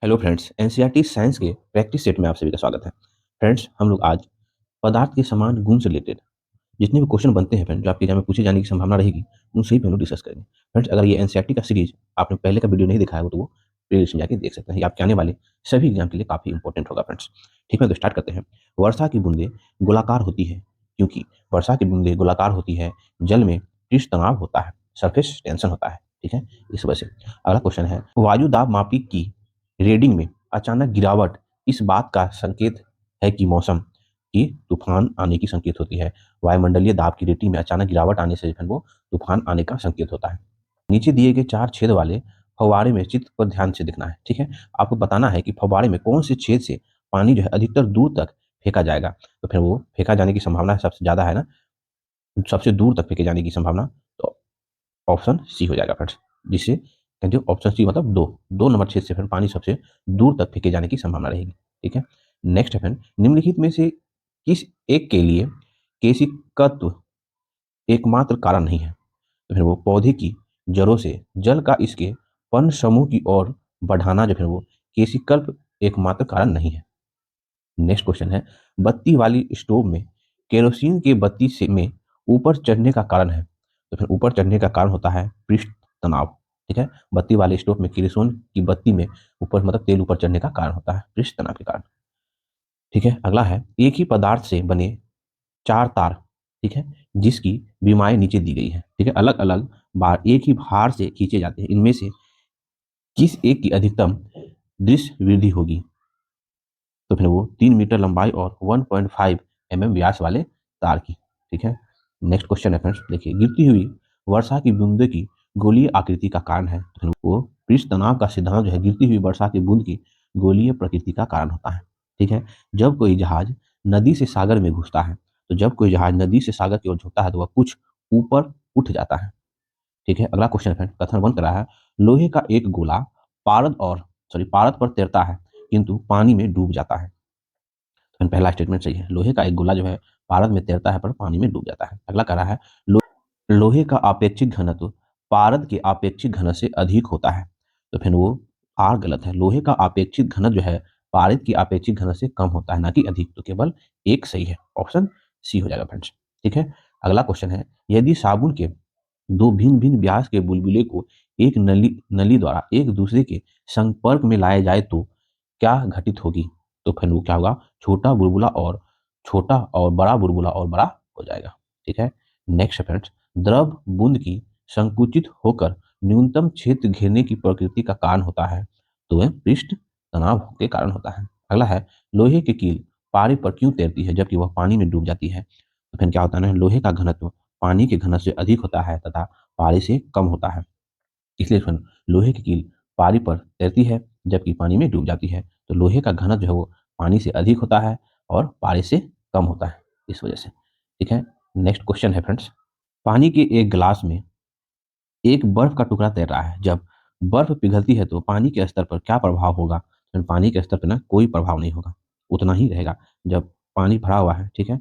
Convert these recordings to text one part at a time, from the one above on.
Hello friends, NCERT science के practice set में आप सभी का स्वागत है। फ्रेंड्स, हम लोग आज पदार्थ के समान गुण से रिलेटेड जितने भी क्वेश्चन बनते हैं फ्रेंड्स, जो आपके एग्जाम में पूछे जाने की संभावना रहेगी, उन सभी पे हम लोग डिस्कस करेंगे। फ्रेंड्स, अगर ये एनसीईआरटी का सीरीज आपने पहले का वीडियो नहीं देखा है हो तो वो प्लेलिस्ट में जाके देख सकते हैं। ये आपके आने वाले सभी एग्जाम के लिए काफी इंपॉर्टेंट होगा फ्रेंड्स। ठीक है, तो स्टार्ट करते हैं। वर्षा की बूंदें गोलाकार होती है क्योंकि वर्षा की बूंदें गोलाकार होती है, जल में पृष्ठ तनाव होता है, सरफेस टेंशन होता है। ठीक है, इस वजह से। अगला क्वेश्चन है, वायु दाब मापी की रीडिंग में अचानक गिरावट इस बात का संकेत है कि मौसम की तूफान आने की संकेत होती है। वायुमंडलीय दाब की रेटिंग में अचानक गिरावट आने से जो है वो तूफान आने का संकेत होता है। नीचे दिए गए 4 छेद वाले फव्वारे में चित्र पर ध्यान से देखना है। ठीक है, आपको बताना है कि फव्वारे में कौन से छेद से पानी जो है अधिकतर दूर तक फेंका जाएगा। तो फिर वो फेंका जाने की संभावना सबसे ज्यादा है ना, सबसे दूर तक फेंके जाने की संभावना, तो ऑप्शन सी हो जाएगा फ्रेंड्स। जिससे कहते हो ऑप्शन सी मतलब दो दो नंबर छेद से फिर पानी सबसे दूर तक फेंके जाने की संभावना रहेगी। ठीक है, नेक्स्ट है फ्रेंड, निम्नलिखित में से किस एक के लिए केशिकत्व एकमात्र कारण नहीं है। तो फिर वो पौधे की जड़ों से जल का इसके पर्ण समूह की ओर बढ़ाना जो है वो केशिकल्प एकमात्र कारण नहीं है। नेक्स्ट क्वेश्चन है, बत्ती वाली स्टोव में केरोसिन के बत्ती से में ऊपर चढ़ने का कारण है। तो फिर ऊपर चढ़ने का कारण होता है पृष्ठ तनाव। ठीक है, बत्ती वाले स्टोव में केरोसिन की बत्ती में ऊपर मतलब तेल ऊपर चढ़ने का कारण होता है पृष्ठ तनाव के कारण। ठीक है, अगला है, एक ही पदार्थ से बने 4 तार, ठीक है, जिसकी विमाएं नीचे दी गई है। ठीक है, अलग अलग बार एक ही भार से खींचे जाते हैं, इनमें से किस एक की अधिकतम दृश्य वृद्धि होगी। तो फिर वो 3 मीटर लंबाई और 1.5 व्यास वाले तार की। ठीक है, नेक्स्ट क्वेश्चन है फ्रेंड्स, देखिए, गिरती हुई वर्षा की बूंदे की गोलीय आकृति का कारण है। तो फिर वो पृष्ठ तनाव का सिद्धांत जो है गिरती हुई वर्षा की बूंद की गोलीय प्रकृति का कारण होता है। ठीक है, जब कोई जहाज नदी से सागर में घुसता है, तो जब कोई जहाज नदी से सागर की ओर झुकता है तो वह कुछ ऊपर उठ जाता है। ठीक है, अगला क्वेश्चन है, कथन 1 करा है, लोहे का एक गोला पारद पर तैरता है किंतु पानी में डूब जाता है। तो पहला स्टेटमेंट सही है, लोहे का एक गोला जो है पारद में तैरता है पर पानी में डूब जाता है। अगला कह रहा है, लोहे का आपेक्षिक घनत्व पारद के आपेक्षिक घनत्व से अधिक होता है। तो फिर वो आर गलत है, लोहे का आपेक्षिक घनत्व जो है पारद की आपेक्षिक घनत्व से कम होता है, ना कि अधिक। तो केवल एक सही है, ऑप्शन सी हो जाएगा फ्रेंड्स। ठीक है, अगला क्वेश्चन है, यदि साबुन के दो भिन्न भिन्न व्यास के बुलबुले को एक नली नली द्वारा एक दूसरे के संपर्क में लाया जाए तो क्या घटित होगी। तो फिर वो क्या होगा, छोटा बुलबुला और छोटा और बड़ा बुलबुला और बड़ा हो जाएगा। ठीक है, नेक्स्ट फ्रेंड्स, द्रव बूंद की संकुचित होकर न्यूनतम क्षेत्र घेरने की प्रकृति का कारण होता है। तो वह पृष्ठ तनाव के कारण होता है। अगला है, लोहे की कील पारे पर क्यों तैरती है जबकि वह पानी में डूब जाती है। तो फिर क्या होता है ना, लोहे का घनत्व पानी के घनत्व से अधिक होता है तथा पारे से कम होता है, इसलिए फिर लोहे की कील पारी पर तैरती है जबकि पानी में डूब जाती है। तो लोहे का घनत्व जो है वो पानी से अधिक होता है और पारे से कम होता है, इस वजह से। ठीक है, नेक्स्ट क्वेश्चन है फ्रेंड्स, पानी के एक गिलास में एक बर्फ का टुकड़ा तैर रहा है, जब बर्फ पिघलती है तो पानी के स्तर पर क्या प्रभाव होगा। तो पानी के स्तर पर ना कोई प्रभाव नहीं होगा, उतना ही रहेगा। जब पानी भरा हुआ है, ठीक है,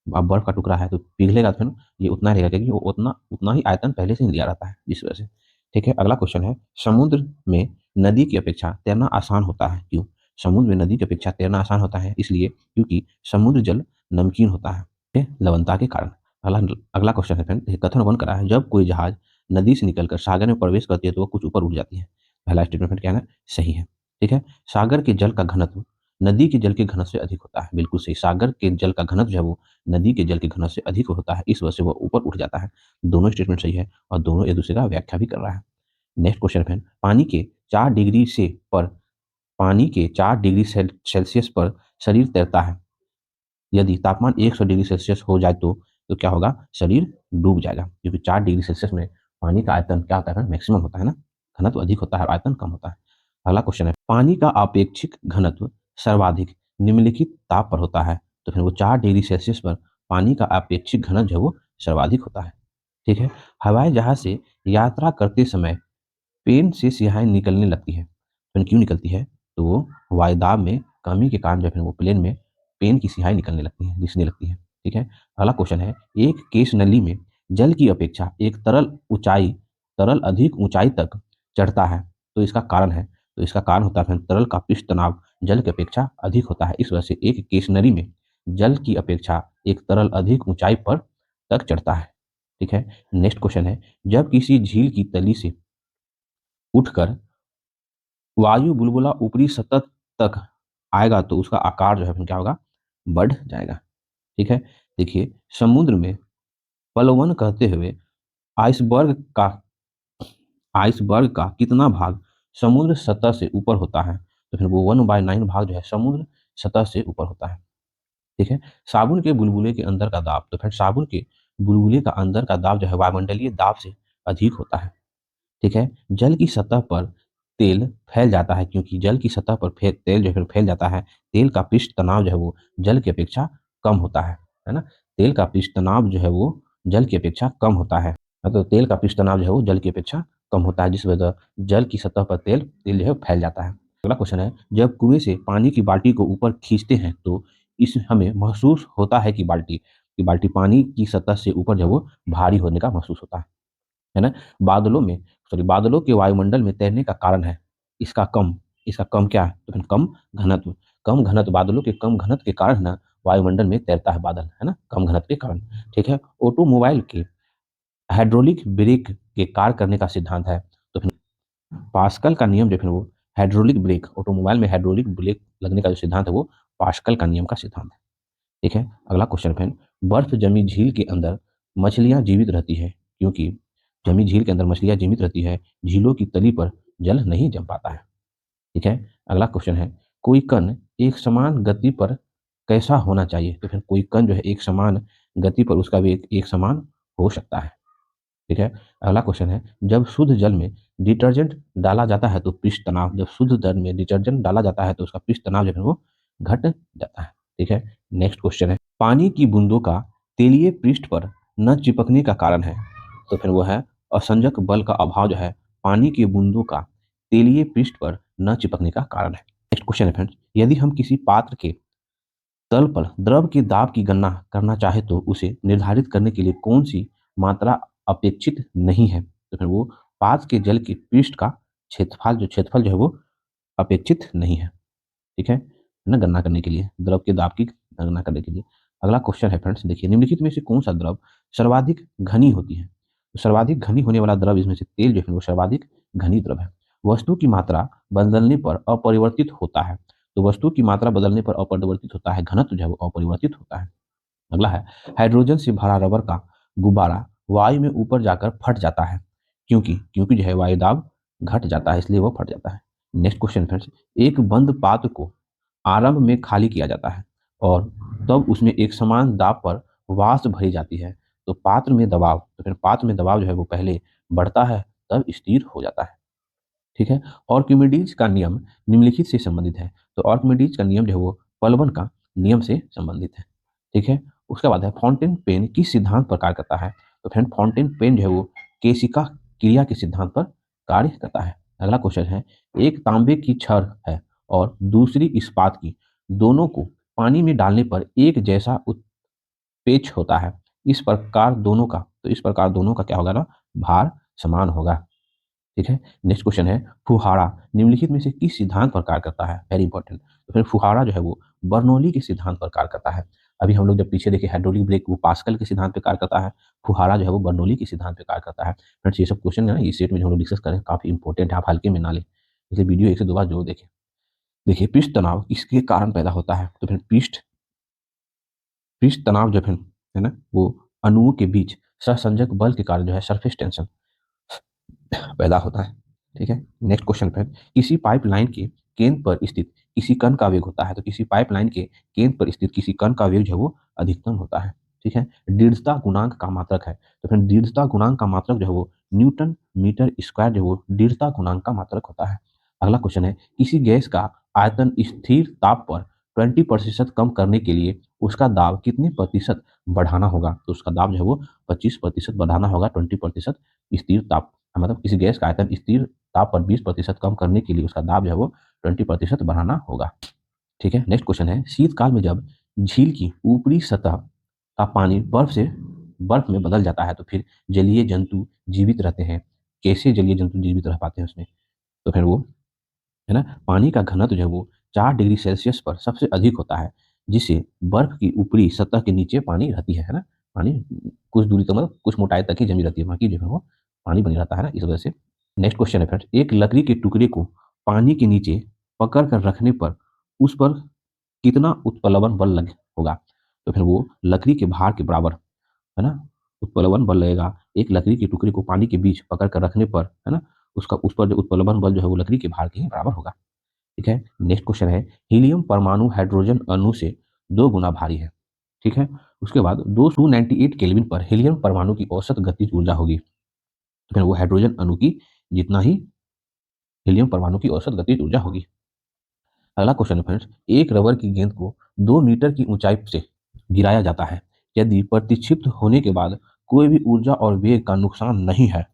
अब बर्फ का टुकड़ा है तो पिघलेगा तो फिर ये उतना रहेगा, क्योंकि वो उतना उतना ही आयतन पहले से ही लिया रहता है, जिस वजह से। ठीक है, अगला क्वेश्चन है, समुद्र में नदी की अपेक्षा तैरना आसान होता है, क्यों। समुद्र में नदी की अपेक्षा तैरना आसान होता है इसलिए क्योंकि समुद्र जल नमकीन होता है, ठीक है, लवणता के कारण। अगला अगला क्वेश्चन है फ्रेंड, कथन 1 करा है, जब कोई जहाज नदी से निकलकर सागर में प्रवेश करती है तो वो कुछ ऊपर उठ जाती है। पहला स्टेटमेंट क्या है ना, सही है। ठीक है, सागर के जल का घनत्व नदी के जल के घनत्व से अधिक होता है, बिल्कुल सही। सागर के जल का घनत्व जो है वो नदी के जल के घनत्व से अधिक होता है, इस वजह से वो ऊपर उठ जाता है। दोनों स्टेटमेंट सही है और दोनों एक दूसरे का व्याख्या भी कर रहा है। नेक्स्ट क्वेश्चन है, पानी के 4 डिग्री सेल्सियस पर शरीर तैरता है, यदि तापमान 100 डिग्री सेल्सियस हो जाए तो क्या होगा, शरीर डूब जाएगा, क्योंकि 4 डिग्री सेल्सियस में पानी का आयतन क्या होता है, मैक्सिमम होता है ना, घनत्व अधिक होता है, आयतन कम होता है। अगला क्वेश्चन है, पानी का अपेक्षिक घनत्व सर्वाधिक निम्नलिखित ताप पर होता है। तो फिर वो 4 डिग्री सेल्सियस पर पानी का अपेक्षिक घनत्व जो है वो सर्वाधिक होता है। ठीक है, हवाई जहाज से यात्रा करते समय पेन से स्याही निकलने लगती है, पेन क्यों निकलती है, तो वो वायुदाब में कमी के कारण जो है वो प्लेन में पेन की स्याही निकलने लगती है, दिखने लगती है। ठीक है, अगला क्वेश्चन है, एक केश नली में जल की अपेक्षा एक तरल अधिक ऊंचाई तक चढ़ता है, तो इसका कारण है तो इसका कारण होता है फ्रेंड तरल का पृष्ठ तनाव जल की अपेक्षा अधिक होता है। इस वजह से एक केशनरी में जल की अपेक्षा एक तरल अधिक ऊंचाई पर तक चढ़ता है। ठीक है। नेक्स्ट क्वेश्चन है, जब किसी झील की तली से उठकर वायु बुलबुला ऊपरी सतह तक आएगा तो उसका आकार जो है फिर क्या होगा, बढ़ जाएगा। ठीक है। देखिए, समुद्र में प्लवन कहते हुए आइसबर्ग का आइसबर्ग का कितना भाग समुद्र सतह से ऊपर होता है, तो फिर वो 1/9 भाग जो है समुद्र सतह से ऊपर होता है। ठीक है। साबुन के बुलबुले के अंदर का दाब, तो फिर साबुन के बुलबुले का अंदर का दाब जो है वायुमंडलीय दाब से अधिक होता है। ठीक है। जल की सतह पर तेल फैल जाता है, क्योंकि जल की सतह पर तेल जो है फैल जाता है। तेल का पृष्ठ तनाव जो है वो जल की अपेक्षा कम होता है ना। तेल का पृष्ठ तनाव जो है वो जल की अपेक्षा कम होता है। तो तेल का पृष्ठ तनाव जो है वो जल की अपेक्षा कम होता है, जिस वजह जल की सतह पर तेल तेल जो है फैल जाता है। अगला क्वेश्चन है, जब कुएं से पानी की बाल्टी को ऊपर खींचते हैं तो इस हमें महसूस होता है कि बाल्टी पानी की सतह से ऊपर जो है वो भारी होने का महसूस होता है ना। बादलों के वायुमंडल में तैरने का कारण है इसका कम क्या है, तो फिर कम घनत्व बादलों के कम घनत्व के कारण ना वायुमंडल में तैरता है बादल, है ना, कम घनत्व के कारण। ठीक है। ऑटोमोबाइल के हाइड्रोलिक ब्रेक के कार्य करने का सिद्धांत है, तो फिर पास्कल का नियम जो फिर वो हाइड्रोलिक ब्रेक ऑटोमोबाइल में हाइड्रोलिक ब्रेक लगने का जो सिद्धांत है वो पास्कल का नियम का सिद्धांत है। ठीक है। अगला क्वेश्चन फ्रेंड, बर्फ जमी झील के अंदर मछलियां जीवित रहती है, क्योंकि जमी झील के अंदर मछलियां जीवित रहती है, झीलों की तली पर जल नहीं जम पाता है। ठीक है। अगला क्वेश्चन है, कोई कण एक समान गति पर कैसा होना चाहिए, तो फिर कोई कण जो है एक समान गति पर उसका वेग एक समान हो सकता है। ठीक है। अगला क्वेश्चन है, जब शुद्ध जल में डिटर्जेंट डाला जाता है तो पृष्ठ तनाव जब शुद्ध जल में डिटर्जेंट डाला जाता है तो उसका पृष्ठ तनाव जो है वो घट जाता है। ठीक है। नेक्स्ट क्वेश्चन है, पानी की बूंदों का तेलीय पृष्ठ पर न चिपकने का कारण है, तो फिर वो है असंजक बल का अभाव जो है पानी की बूंदों का तेलीय पृष्ठ पर न चिपकने का कारण है। नेक्स्ट क्वेश्चन है फ्रेंड्स, यदि हम किसी पात्र के तल पर द्रव के दाब की गणना करना चाहे तो उसे निर्धारित करने के लिए कौन सी मात्रा अपेक्षित नहीं है, तो फिर वो पात्र के जल के पृष्ठ का क्षेत्रफल जो है वो अपेक्षित नहीं है। ठीक है ना, गणना करने के लिए द्रव के दाब की गणना करने के लिए। अगला क्वेश्चन है फ्रेंड्स, देखिए, निम्नलिखित में से कौन सा द्रव सर्वाधिक घनी होती है, तो सर्वाधिक घनी होने वाला द्रव इसमें से तेल जो है वो सर्वाधिक घनी द्रव है। वस्तु की मात्रा बदलने पर अपरिवर्तित होता है, तो वस्तु की मात्रा बदलने पर अपरिवर्तित होता है, घनत्व जो है वो अपरिवर्तित होता है। अगला है, हाइड्रोजन से भरा रबर का गुब्बारा वायु में ऊपर जाकर फट जाता है, क्योंकि क्योंकि जो है वायु दाब घट जाता है, इसलिए वो फट जाता है। नेक्स्ट क्वेश्चन फ्रेंड्स, एक बंद पात्र को आरंभ में खाली किया जाता है और तब उसमें एक समान दाब पर वाष्प भरी जाती है, तो पात्र में दबाव जो है वो पहले बढ़ता है तब स्थिर हो जाता है। ठीक है। आर्किमिडीज का नियम निम्नलिखित से संबंधित है, तो आर्किमिडीज का नियम जो है वो प्लवन का नियम से संबंधित है। ठीक है। उसके बाद है, फाउंटेन पेन किस सिद्धांत पर कार्य करता है, तो फ्रेंड फाउंटेन पेन जो है वो केशिका क्रिया के सिद्धांत पर कार्य करता है। अगला क्वेश्चन है, एक तांबे की छड़ है और दूसरी इस्पात की, दोनों को पानी में डालने पर एक जैसा उत्पेच होता है, इस प्रकार दोनों का क्या होगा ना, भार समान होगा। ठीक है। नेक्स्ट क्वेश्चन है, फुहारा निम्नलिखित में से किस सिद्धांत पर कार्य करता है, वेरी इंपॉर्टेंट, तो फिर फुहारा जो है वो बर्नौली के सिद्धांत पर कार्य करता है। अभी हम लोग जब पीछे देखे हाइड्रोलिक ब्रेक वो पास्कल के सिद्धांत पर कार्य करता है, फुहारा जो है वो बर्नौली के सिद्धांत पर कार्य करता है। फ्रेंड्स, ये सब क्वेश्चन है ना, इस सेट में जो हम लोग डिस्कस करें काफी इंपॉर्टेंट है, आप हल्के में ना लें, इसलिए वीडियो एक से दो बार जरूर देखें। देखिए, पृष्ठ तनाव किसके कारण पैदा होता है, तो फिर पृष्ठ तनाव जो है ना वो अणुओं के बीच सहसंजक बल के कारण जो है सरफेस टेंशन पैदा होता है। ठीक है। नेक्स्ट क्वेश्चन पे, किसी पाइपलाइन के केंद्र पर स्थित किसी कण का वेग होता है, तो किसी पाइपलाइन के केंद्र पर स्थित किसी कण का वेग जो है वो अधिकतम होता है। ठीक है। दृढ़ता गुणांक का मात्रक है, तो फिर दृढ़ता गुणांक का मात्रक जो है वो न्यूटन मीटर स्क्वायर जो है वो दृढ़ता गुणांक का मात्रक होता है। अगला क्वेश्चन है, किसी गैस का आयतन स्थिर ताप पर 20% कम करने के लिए उसका दाब कितने प्रतिशत बढ़ाना होगा, तो उसका दाब जो है वो 25% बढ़ाना होगा, 20% स्थिर ताप, मतलब किसी गैस का आयतन स्थिर ताप पर 20% कम करने के लिए उसका दाब जो है वो 20% बढ़ाना होगा। ठीक है। नेक्स्ट क्वेश्चन है, शीतकाल में जब झील की ऊपरी सतह का पानी बर्फ में बदल जाता है तो फिर जलीय जंतु जीवित रहते हैं, कैसे जलीय जंतु जीवित रह पाते हैं उसमें, तो फिर वो है ना? पानी का घनत्व जो है वो 4 डिग्री सेल्सियस पर सबसे अधिक होता है, जिससे बर्फ की ऊपरी सतह के नीचे पानी रहती है ना? पानी कुछ दूरी तक मतलब कुछ मोटाई तक ही जमी रहती है, बाकी जो है वो पानी बनी रहता है ना, इस वजह से। नेक्स्ट क्वेश्चन है फ्रेंड्स, एक लकड़ी के टुकड़े को पानी के नीचे पकड़ कर रखने पर उस पर कितना उत्प्लवन बल लग होगा? तो फिर वो लकड़ी के भार के बराबर, है ना? उत्प्लवन बल लगेगा एक लकड़ी के टुकड़े को पानी के बीच पकड़ कर रखने पर, है ना? उसका उस पर जो उत्प्लवन बल जो है वो लकड़ी के भार के ही बराबर होगा। ठीक है। नेक्स्ट क्वेश्चन है, हीलियम परमाणु हाइड्रोजन अणु से 2 गुना भारी है। ठीक है। उसके बाद 298 केल्विन पर हीलियम परमाणु की औसत गतिज ऊर्जा होगी, तो फिर वो हाइड्रोजन अणु की जितना ही हीलियम परमाणु की औसत गतिज ऊर्जा होगी। अगला क्वेश्चन है फ्रेंड्स, एक रबर की गेंद को 2 मीटर की ऊंचाई से गिराया जाता है। यदि प्रतिक्षिप्त होने के बाद कोई भी ऊर्जा और वेग का नुकसान नहीं है,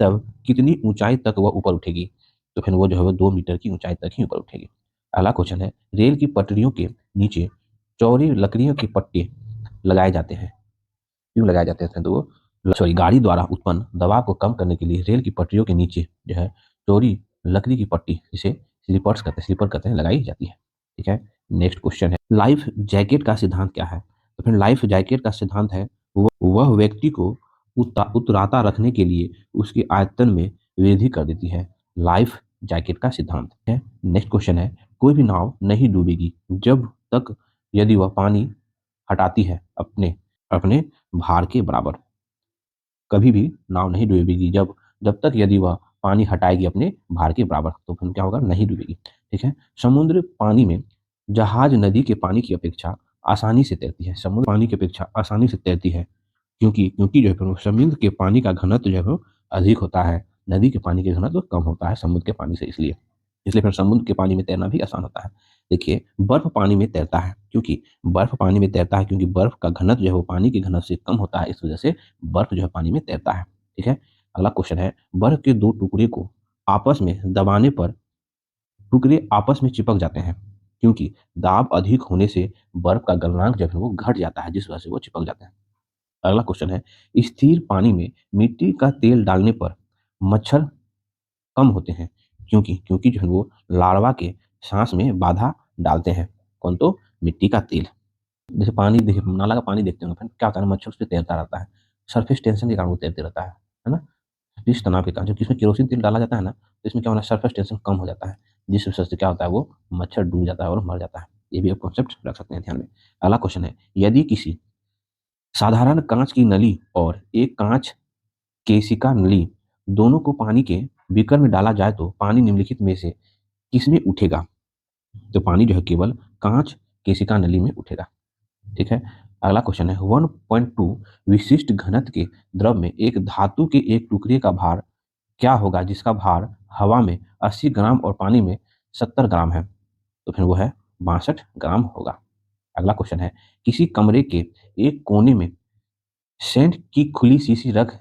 तब कितनी ऊंचाई तक वह ऊपर उठेगी? तो फिर वो जो है वो 2 मीटर की ऊंचाई तक ही ऊपर उठेगी। अगला क्वेश्चन है, रेल की पटरियों के नीचे चौड़ी लकड़ियों के पट्टे लगाए जाते हैं, क्यों लगाए जाते हैं? तो वो सॉरी गाड़ी द्वारा उत्पन्न दबाव को कम करने के लिए रेल की पटरियों के नीचे जो है चौड़ी लकड़ी की पट्टी, जिसे स्लीपर कहते हैं, लगाई जाती है। ठीक है। नेक्स्ट क्वेश्चन है, लाइफ जैकेट का सिद्धांत क्या है? तो फिर लाइफ जैकेट का सिद्धांत है, वह व्यक्ति को उतराता रखने के लिए उसके आयतन में वृद्धि कर देती है। लाइफ जैकेट का सिद्धांत है। नेक्स्ट क्वेश्चन है, कोई भी नाव नहीं डूबेगी जब तक यदि वह पानी हटाती है अपने अपने भार के बराबर। कभी भी नाव नहीं डूबेगी जब जब तक यदि वह पानी हटाएगी अपने भार के बराबर, तो फिर क्या होगा? नहीं डूबेगी। ठीक है। समुद्र पानी में जहाज नदी के पानी की अपेक्षा आसानी से तैरती है। समुद्र पानी की अपेक्षा आसानी से तैरती है, क्योंकि क्योंकि जो है फिर समुद्र के पानी का घनत्व जो है वो अधिक होता है, नदी के पानी के घनत्व कम होता है समुद्र के पानी से, इसलिए इसलिए फिर समुद्र के पानी में तैरना भी आसान होता है। देखिए, बर्फ पानी में तैरता है, क्योंकि बर्फ पानी में तैरता है क्योंकि बर्फ का घनत्व जो है वो पानी के घनत्व से कम होता है, इस वजह से बर्फ जो है पानी में तैरता है। ठीक है। अगला क्वेश्चन है, बर्फ के 2 टुकड़े को आपस में दबाने पर टुकड़े आपस में चिपक जाते हैं, क्योंकि दाब अधिक होने से बर्फ का गलनांक जो है वो घट जाता है, जिस वजह से वो चिपक जाते हैं। अगला क्वेश्चन है, स्थिर पानी में मिट्टी का तेल डालने पर मच्छर कम होते हैं, क्योंकि क्योंकि जो है वो लार्वा के सांस में बाधा डालते हैं। कौन? तो मिट्टी का तेल। जैसे पानी देखिए, नाला का पानी देखते होंगे फ्रेंड, क्या होता है ना, मच्छर उस पर तैरता रहता है, सरफेस टेंशन के कारण वो तैरते रहता है ना? इस तनाव के कारण, जबकि इसमें केरोसिन तेल डाला जाता है ना, तो इसमें क्या होना है, सरफेस टेंशन कम हो जाता है, जिस वजह से क्या होता है, वो मच्छर डूब जाता है और मर जाता है। ये भी आप कॉन्सेप्ट रख सकते हैं ध्यान में। अगला क्वेश्चन है, यदि किसी साधारण कांच की नली और एक कांच केशिका नली दोनों को पानी के बीकर में डाला जाए तो पानी निम्नलिखित में से किसमें उठेगा? तो पानी जो है केवल कांच केशिका नली में उठेगा। ठीक है। अगला क्वेश्चन है, 1.2 विशिष्ट घनत्व के द्रव में एक धातु के एक टुकड़े का भार क्या होगा जिसका भार हवा में 80 ग्राम और पानी में 70 ग्राम है? तो फिर वो है 62 ग्राम होगा। अगला क्वेश्चन है, किसी कमरे के एक कोने में सेंट की खुली शीशी रख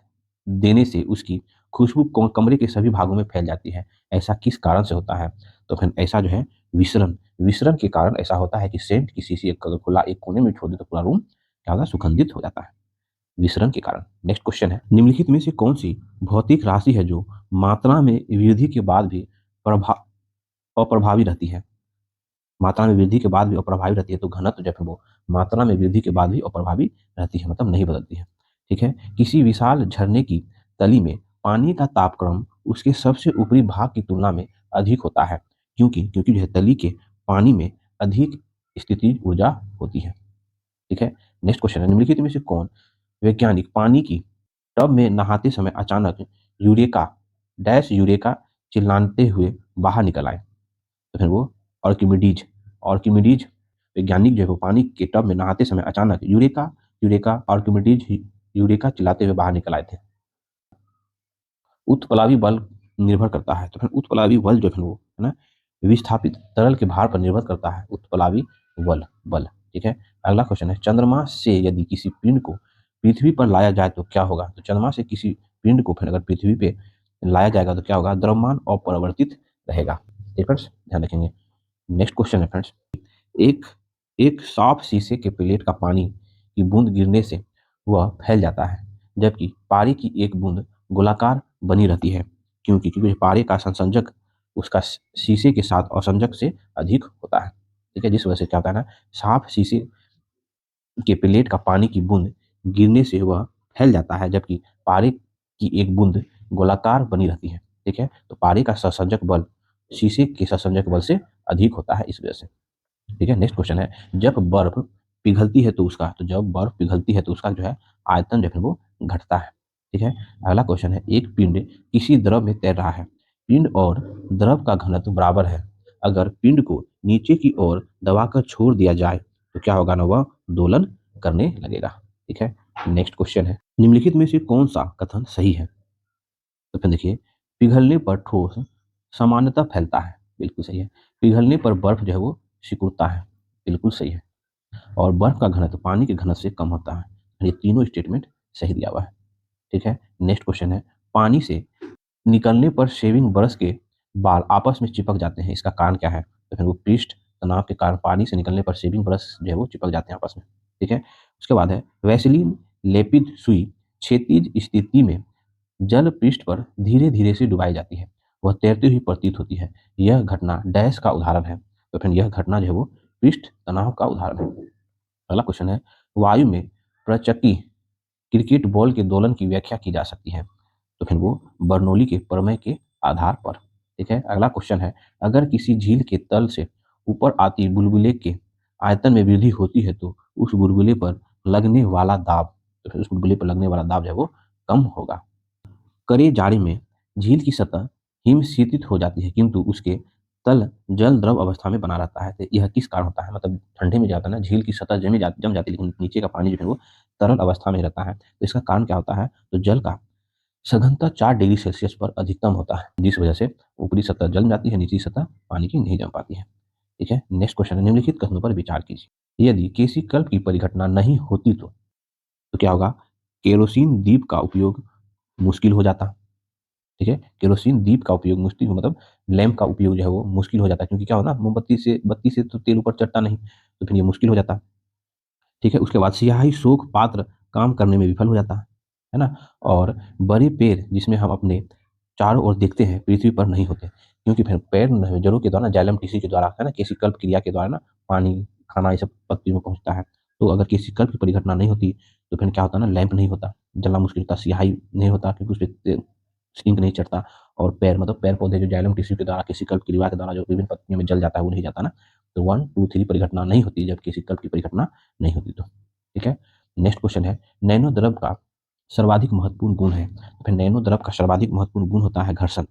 देने से उसकी खुशबू कमरे के सभी भागों में फैल जाती है। ऐसा किस कारण से होता है? तो फिर ऐसा जो है विसरण विसरण के कारण ऐसा होता है कि सेंट की शीशी एक अगर खुला एक कोने में छोड़ दे तो पूरा रूम क्या होता है? सुगंधित हो जाता है, विसरण के कारण। नेक्स्ट क्वेश्चन है, निम्नलिखित में से कौन सी भौतिक राशि है जो मात्रा में वृद्धि के बाद भी प्रभा अप्रभावी रहती है? मात्रा में वृद्धि के बाद भी अप्रभावी रहती है, तो घनत्व जो है वो मात्रा में वृद्धि के बाद भी अप्रभावी रहती है, मतलब नहीं बदलती है। ठीक है। किसी विशाल झरने की तली में पानी का तापक्रम उसके सबसे ऊपरी भाग की तुलना में अधिक होता है, क्योंकि क्योंकि जो है तली के पानी में अधिक स्थितिज ऊर्जा होती है। ठीक है। नेक्स्ट क्वेश्चन है, निम्नलिखित में से कौन वैज्ञानिक पानी की टब में नहाते समय अचानक यूरेका यूरेका चिल्लाते हुए बाहर निकल आए? तो फिर वो आर्किमिडीज आर्किमिडीज वैज्ञानिक जो है वो पानी के टब में नहाते समय अचानक यूरेका यूरेका आर्किमिडीज यूरेका चिल्लाते हुए बाहर निकल आए थे। उत्प्लावी बल निर्भर करता है, तो फिर उत्प्लावी बल जो है वो है ना, विस्थापित तरल के भार पर निर्भर करता है, उत्प्लावी बल। ठीक है। अगला क्वेश्चन है, चंद्रमा से यदि किसी पिंड को पृथ्वी पर लाया जाए तो क्या होगा? तो चंद्रमा से किसी पिंड को फिर अगर पृथ्वी पे लाया जाएगा तो क्या होगा? द्रव्यमान अपरिवर्तित रहेगा। ठीक है फ्रेंड्स, ध्यान रखेंगे। नेक्स्ट क्वेश्चन है फ्रेंड्स, एक एक साफ शीशे के प्लेट का पानी की बूंद गिरने से वह फैल जाता है, जबकि पानी की एक बूंद गोलाकार बनी रहती है, क्योंकि क्योंकि पारे का संसंजक उसका शीशे के साथ असंजक से अधिक होता है। ठीक है, जिस वजह से क्या होता है ना, साफ शीशे के प्लेट का पानी की बूंद गिरने से वह फैल जाता है, जबकि पारे की एक बूंद गोलाकार बनी रहती है। ठीक है, तो पारे का संसर्जक बल शीशे के संसर्जक बल से अधिक होता है इस वजह से। ठीक है, नेक्स्ट क्वेश्चन है, जब बर्फ पिघलती है तो उसका जो है आयतन जो है वो घटता है। ठीक है, अगला क्वेश्चन है, एक पिंड किसी द्रव में तैर रहा है। पिंड और द्रव का घनत्व बराबर है। अगर पिंड को नीचे की ओर दबाकर छोड़ दिया जाए तो क्या होगा ना, वह दोलन करने लगेगा। ठीक है, नेक्स्ट क्वेश्चन है, निम्नलिखित में से कौन सा कथन सही है? तो फिर देखिए, पिघलने पर ठोस सामान्यतः फैलता है, बिल्कुल सही है। पिघलने पर बर्फ जो है वो सिकुड़ता है, बिल्कुल सही है। और बर्फ का घनत्व पानी के घनत्व से कम होता है। ये तीनों स्टेटमेंट सही दिया हुआ है। ठीक है, नेक्स्ट क्वेश्चन है, पानी से निकलने पर शेविंग ब्रश के बाल आपस में चिपक जाते हैं, इसका कारण क्या है? तो फिर वो पृष्ठ तनाव के कारण पानी से निकलने पर शेविंग ब्रश जो है वो चिपक जाते हैं आपस में। ठीक है, उसके बाद है, वैसलीन लेपित सुई क्षैतिज स्थिति में जल पृष्ठ पर धीरे धीरे से डुबाई जाती है, वह तैरती हुई प्रतीत होती है। यह घटना डैश का उदाहरण है। तो फिर यह घटना जो है वो पृष्ठ तनाव का उदाहरण है। अगला क्वेश्चन है, वायु में प्रचक्की क्रिकेट बॉल के दोलन की व्याख्या की जा सकती है। तो फिर वो बर्नौली के प्रमेय के आधार पर। ठीक है, अगला क्वेश्चन है, अगर किसी झील के तल से ऊपर आती बुलबुले के आयतन में वृद्धि होती है तो उस बुलबुले पर लगने वाला दाब, तो फिर उस बुलबुले पर लगने वाला दाब जो है वो कम होगा। कड़े जाड़े में झील की सतह हिमशीतित हो जाती है, किंतु उसके तल जल द्रव अवस्था में बना रहता है। तो यह किस कारण होता है? मतलब ठंडे में जाता है ना, झील की सतह जम जाती है, लेकिन नीचे का पानी जो है वो तरल अवस्था में रहता है। तो इसका कारण क्या होता है? तो जल का सघनता 4 डिग्री सेल्सियस पर अधिकतम होता है, जिस वजह से ऊपरी सतह जम जाती है, निचली सतह पानी की नहीं जम पाती है। ठीक है, नेक्स्ट क्वेश्चन है, निम्नलिखित कथनों पर विचार कीजिए। यदि केसीकल्प की परिघटना नहीं होती तो क्या होगा? केरोसिन दीप का उपयोग मुश्किल हो जाता। ठीक है, केरोसिन दीप का उपयोग मुश्किल मतलब लैंप का उपयोग जो है वो मुश्किल हो जाता है, क्योंकि क्या होना, मोमबत्ती से बत्ती से तो तेल ऊपर चढ़ता नहीं, तो फिर ये मुश्किल हो जाता। ठीक है, उसके बाद सियाही शोक पात्र काम करने में विफल हो जाता है ना। और बड़े पैर जिसमें हम अपने चारों ओर देखते हैं पृथ्वी पर नहीं होते, क्योंकि फिर पैर जड़ों के द्वारा जाइलम टिश्यू के द्वारा है ना, केशिकल्प क्रिया के द्वारा ना पानी खाना ये सब पत्तियों में पहुंचता है। तो अगर केशिकल्प की परिघटना नहीं होती तो फिर क्या होता ना, लैंप नहीं होता, जलना मुश्किल होता, सियाही नहीं होता क्योंकि उस पर सिंक नहीं चढ़ता। और पैर मतलब पैर पौधे जो जाइलम टिश्यू के द्वारा केशिकल्प क्रिया के द्वारा जो विभिन्न पत्तियों में जल जाता है वो नहीं जाता ना। तो 1 2 3 परिघटना नहीं होती जब केशिकल्प की परिघटना नहीं होती तो। ठीक है, नेक्स्ट क्वेश्चन है, नैनो द्रव का सर्वाधिक महत्वपूर्ण गुण है। तो फिर नैनो द्रव का सर्वाधिक महत्वपूर्ण गुण होता है घर्षण।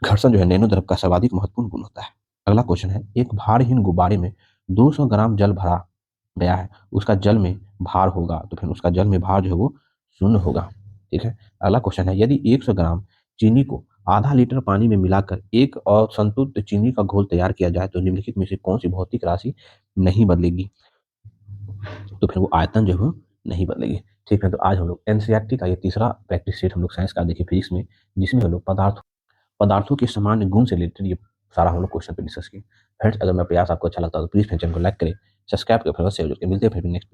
घर्षण जो है नैनो द्रव का सर्वाधिक महत्वपूर्ण गुण होता है। अगला क्वेश्चन है, एक भारहीन गुब्बारे में 200 ग्राम जल भरा गया है, उसका जल में भार होगा, तो फिर उसका जल में भार जो है वो शून्य होगा। ठीक है, अगला क्वेश्चन है, यदि 100 ग्राम चीनी को आधा लीटर पानी में मिलाकर एक असंतुलित चीनी का घोल तैयार किया जाए तो निम्नलिखित में से कौन सी भौतिक राशि नहीं बदलेगी? तो फिर वो आयतन जो है वो नहीं बदलेगी। ठीक है, तो आज हम लोग एनसीईआरटी का ये तीसरा प्रैक्टिस सेट हम लोग साइंस का देखे फिजिक्स में, जिसमें हम लोग पदार्थों के सामान्य गुण से रिलेटेड ये सारा हम लोग क्वेश्चन पे डिस्कस किए। फ्रेंड्स, अगर मेरा प्रयास आपको अच्छा लगता है तो प्लीज फ्रेंड चैनल को लाइक करें, सब्सक्राइब करें, फिर शेयर करें। मिलते हैं फिर नेक्स्ट